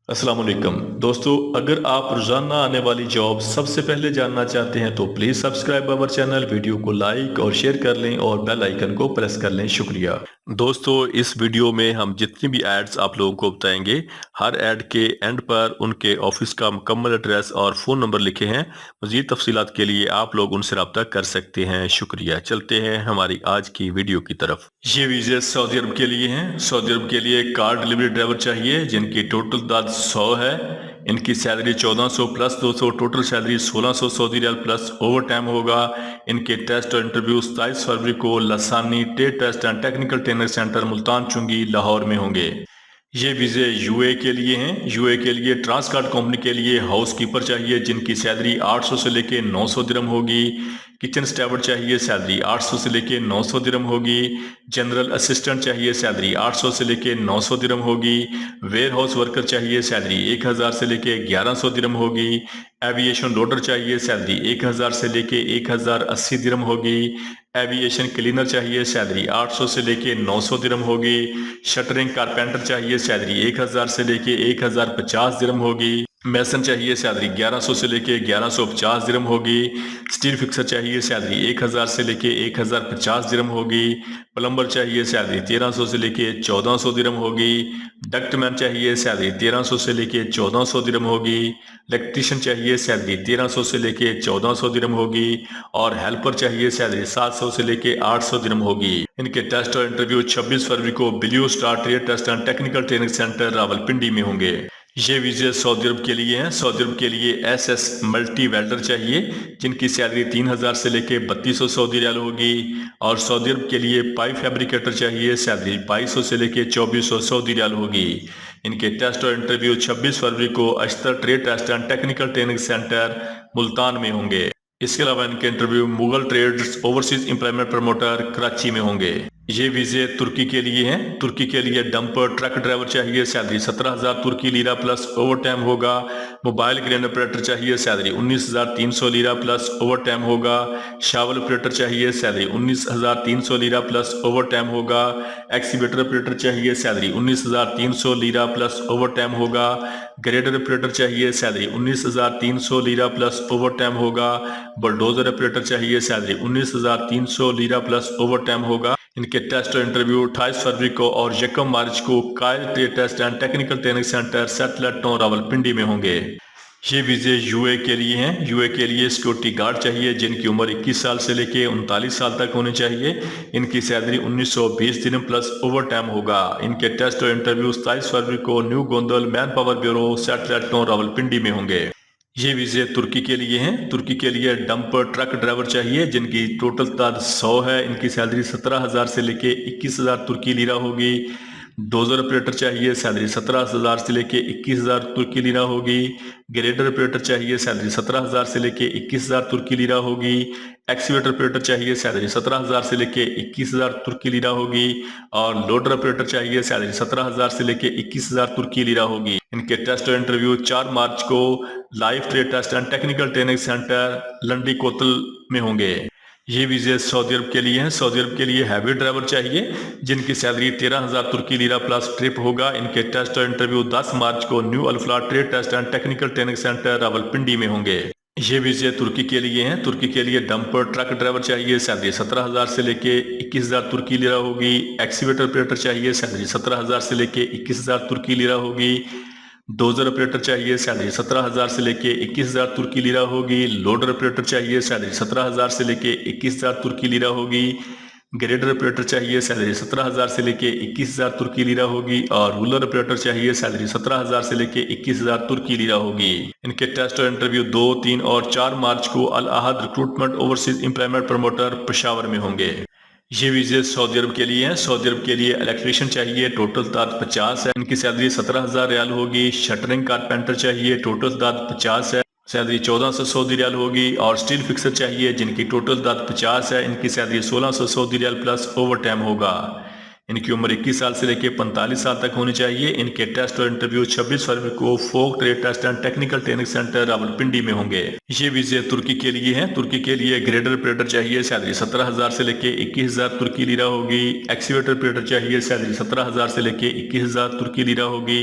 السلام علیکم دوستو، اگر آپ روزانہ آنے والی جاب سب سے پہلے جاننا چاہتے ہیں تو please subscribe our channel, video کو لائک اور شیئر کر لیں اور بیل آئیکن کو پریس کر لیں۔ شکریہ دوستو، اس ویڈیو میں ہم جتنی بھی ایڈز آپ لوگوں کو بتائیں گے، ہر ایڈ کے اینڈ پر ان کے آفس کا مکمل ایڈریس اور فون نمبر لکھے ہیں۔ مزید تفصیلات کے لیے آپ لوگ ان سے رابطہ کر سکتے ہیں۔ شکریہ۔ چلتے ہیں ہماری آج کی ویڈیو کی طرف۔ یہ ویزے سعودی عرب کے لیے ہیں۔ سعودی عرب کے لیے کار ڈیلیوری ڈرائیور چاہیے جن کی ٹوٹل تعداد 100 ہے۔ ان کی سیلری 1400 پلس 200، ٹوٹل سیلری 1600 سعودی ریال پلس اوور ٹائم ہوگا۔ ان کے ٹیسٹ اور انٹرویو 27 فروری کو لسانی trade test and technical training centre Multan Chungi Lahore میں ہوں گے۔ یہ ویزے یو اے کے لیے ہیں۔ یو اے کے لیے ٹرانسکارٹ کمپنی کے لیے ہاؤس کیپر چاہیے جن کی سیلری 800 سے لے کے 900 درہم ہوگی۔ کچن سٹیورڈ چاہیے، سیلری 800 سے لے کے 900 درہم ہوگی۔ جنرل اسسٹنٹ چاہیے، سیلری 800 سے لے کے 900 درہم ہوگی۔ ویئر ہاؤس ورکر چاہیے، سیلری 1000 سے لے کے 1100 درہم ہوگی۔ ایوییشن لوڈر چاہیے، سیلری 1000 سے لے کے 1080 درہم ہوگی۔ ایوییشن کلینر چاہیے، سیلری 800 سے لے کے 900 درہم ہوگی۔ شٹرنگ کارپینٹر چاہیے، سیلری 1000 سے لے کے 1050 درہم ہوگی۔ میسن چاہیے، سیلری 1100 سے لے کے 1150 درہم ہوگی۔ سٹیل فکسر چاہیے، سیلری 1000 سے لے کے 1050 درہم ہوگی۔ پلمبر چاہیے، سیلری 1300 سے لے کے 1400 درہم ہوگی۔ ڈکٹ مین چاہیے، سیلری 1300 سے لے کے 1400 درہم ہوگی۔ الیکٹریشین چاہیے، سیلری 1300 سے لے کے 1400 درہم ہوگی۔ اور ہیلپر چاہیے، سیلری 700 سے لے کے 800 درہم ہوگی۔ ان کے ٹیسٹ اور انٹرویو 26 فروری کو blue star trade test and technical training centre Rawalpindi میں ہوں گے۔ یہ ویزے سعودی عرب کے لیے ہیں۔ سعودی عرب کے لیے ایس ایس ملٹی ویلڈر چاہیے جن کی سیلری 3000 سے لے کے 3200 سعودی ریال ہوگی۔ اور سعودی عرب کے لیے پائپ فیبریکیٹر چاہیے، سیلری 2200 سے لے کے 2400 سعودی ریال ہوگی۔ ان کے ٹیسٹ اور انٹرویو 26 فروری کو Ashtar trade test and technical training centre Multan میں ہوں گے۔ اس کے علاوہ ان کے interview Mughal trades overseas employment promoter Karachi میں ہوں گے۔ یہ ویزے ترکی کے لیے ہیں۔ ترکی کے لیے ڈمپر ٹرک ڈرائیور چاہیے، سیلری 17000 ترکی لیرہ پلس اوور ٹائم ہوگا۔ موبائل کرین آپریٹر چاہیے، سیلری 19300 لیرہ پلس اوور ٹائم ہوگا۔ شاول آپریٹر چاہیے، سیلری 19300 لیرہ پلس اوور ٹائم ہوگا۔ ایکسیویٹر آپریٹر چاہیے، سیلری 19300 لیرہ پلس اوور ٹائم ہوگا۔ گریڈر آپریٹر چاہیے، سیلری 19300 لیرہ پلس اوور ٹائم ہوگا۔ بلڈوزر آپریٹر چاہیے، سیلری 19300 لیرہ پلس اوور ٹائم ہوگا۔ ان کے ٹیسٹ اور انٹرویو 28 فروری کو اور 1 مارچ کو Quaid trade test and technical training centre satellite town Rawalpindi میں ہوں گے۔ یہ ویزے یو اے کے لیے ہیں۔ یو اے کے لیے سیکورٹی گارڈ چاہیے جن کی عمر 21 سال سے لے کے 39 سال تک ہونی چاہیے۔ ان کی سیلری 1920 درہم پلس اوور ٹائم ہوگا۔ ان کے ٹیسٹ اور انٹرویو 27 فروری کو new Gondal man power bureau سیٹلٹ town Rawalpindi میں ہوں گے۔ یہ ویزے ترکی کے لیے ہیں۔ ترکی کے لیے ڈمپر ٹرک ڈرائیور چاہیے جن کی ٹوٹل تعداد 100 ہے۔ ان کی سیلری 17000 سے لے کے 21000 ترکی لیرہ ہوگی۔ ڈوزر آپریٹر چاہیے، سیلری 17000 سے لے کے 21000 ترکی لیرہ ہوگی۔ گریڈر آپریٹر چاہیے، سیلری 17000 سے لے کے 21000 ترکی لیرہ ہوگی۔ ایکسیویٹر آپریٹر چاہیے، سیلری 17000 سے لے کے 21000 ترکی لیرہ ہوگی۔ اور لوڈر آپریٹر چاہیے، سیلری 17000 سے لے کے 21000 ترکی لیرہ ہوگی۔ ان کے ٹیسٹ اور انٹرویو 4 مارچ کو life trade test and technical training centre Landi Kotal میں ہوں گے۔ یہ ویزے سعودی عرب کے لیے ہیں۔ سعودی عرب کے لیے ہیوی ڈرائیور چاہیے جن کی سیلری 13000 ترکی لیرہ پلس ٹرپ ہوگا۔ ان کے ٹیسٹ اور انٹرویو 10 مارچ کو new Alfalah trade test and technical training centre Rawalpindi میں ہوں گے۔ یہ ویزے ترکی کے لیے ہیں۔ ترکی کے لیے ڈمپر ٹرک ڈرائیور چاہیے، سیلری 17000 سے لے کے 21000 ترکی لیرہ ہوگی۔ ایکسیویٹر آپریٹر چاہیے، سیلری 17000 سے لے کے 21000 ترکی لیرہ ہوگی۔ ڈوزر آپریٹر چاہیے، سیلری 17000 سے لے کے 21000 ترکی لیرہ ہوگی۔ لوڈر آپریٹر چاہیے، سیلری 17000 سے لے کے 21000 ترکی لیرہ ہوگی۔ گریڈر آپریٹر چاہیے، سیلری 17000 سے لے کے 21000 ترکی لیرہ ہوگی۔ اور رولر آپریٹر چاہیے، سیلری 17000 سے لے کے 21000 ترکی لیرہ ہوگی۔ ان کے ٹیسٹ اور انٹرویو 2، 3 اور 4 مارچ کو Alahad recruitment overseas employment promoter Peshawar میں ہوں گے۔ یہ ویزے سعودی عرب کے لیے ہیں۔ سعودی عرب کے لیے الیکٹریشین چاہیے، ٹوٹل تعداد 50 ہے۔ ان کی سیلری 17000 ریال ہوگی۔ شٹرنگ کارپینٹر چاہیے، ٹوٹل تعداد 50 ہے، سیلری 1400 سعودی ریال ہوگی۔ اور سٹیل فکسر چاہیے جن کی ٹوٹل تعداد 50 ہے، ان کی سیلری 1600 سعودی ریال پلس اوور ٹائم ہوگا۔ ان کی عمر 21 سال سے لے کے 45 سال تک ہونی چاہیے۔ ان کے ٹیسٹ اور انٹرویو 26 فروری کو فوک trade test and technical training centre Rawalpindi میں ہوں گے۔ یہ ویزے ترکی کے لیے ہیں۔ ترکی کے لیے گریڈر آپریٹر چاہیے، سیلری 17000 سے لے کے 21000 ترکی لیرہ ہوگی۔ ایکسیویٹر آپریٹر چاہیے، سیلری 17000 سے لے کے 21000 ترکی لیرہ ہوگی۔